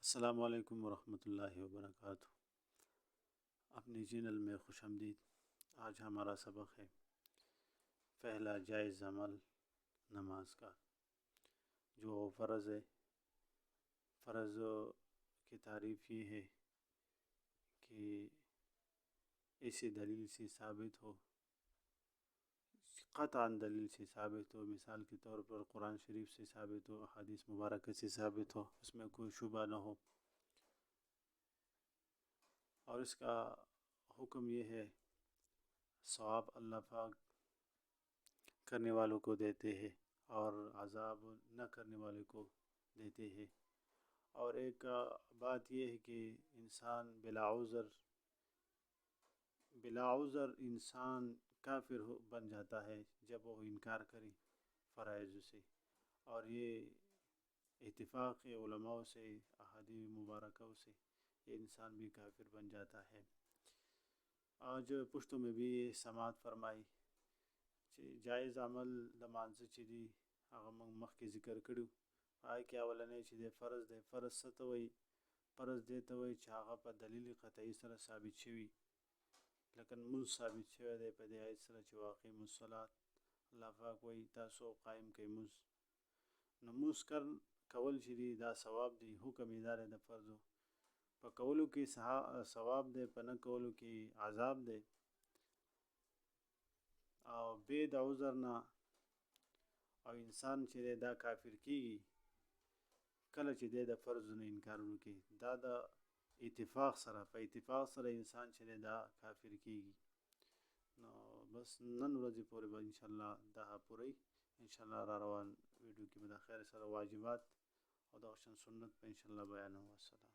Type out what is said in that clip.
السلام علیکم ورحمۃ اللہ وبرکاتہ۔ اپنی چینل میں خوش آمدید۔ آج ہمارا سبق ہے پہلا جائز عمل نماز کا، جو فرض ہے۔ فرض کی تعریف یہ ہے کہ اسی دلیل سے ثابت ہو، قطعاً دلیل سے ثابت ہو، مثال کے طور پر قرآن شریف سے ثابت ہو، احادیث مبارکہ سے ثابت ہو، اس میں کوئی شبہ نہ ہو۔ اور اس کا حکم یہ ہے، ثواب اللہ پاک کرنے والوں کو دیتے ہیں اور عذاب نہ کرنے والوں کو دیتے ہیں۔ اور ایک بات یہ ہے کہ انسان بلا عذر انسان کافر بن جاتا ہے جب وہ انکار کرے فرائض سے، اور یہ اتفاق علماء سے، احادیث مبارکہ سے، یہ انسان بھی کافر بن جاتا ہے۔ آج پشتوں میں بھی یہ سماعت فرمائی جائز عمل دمانځه چې دی هغه موږ مخکې ذکر کړو، هغه کې اولنی چې دی فرض دی۔ فرض څه ته وایي؟ فرض دې ته وایي چې هغه په دلیل قطعي سره ثابت شوي، لکه لمونځ ثابت شوی دی په دې آیت سره چې واقیم الصلاة، الله پاک وایي تاسو قائم کړئ لمونځ. نو لمونځ کول چې دی دا ثواب دی، حکم یې دا دی د فرضو په کولو کې ثواب دی، په نه کولو کې عذاب دی. او بې د عذر نه او انسان چې دی دا کافر کیږي کله چې دی د فرضو نه انکار وکړي، دا د اتفاق سره، په اتفاق سره انسان چې دی دا کافر کیږي. نو بس نن ورځې پورې به انشاءالله دا پوره انشاءالله را روان ویډیو کې به د خیر سره واجبات او د سنت په انشاءالله بیانوم. السلام.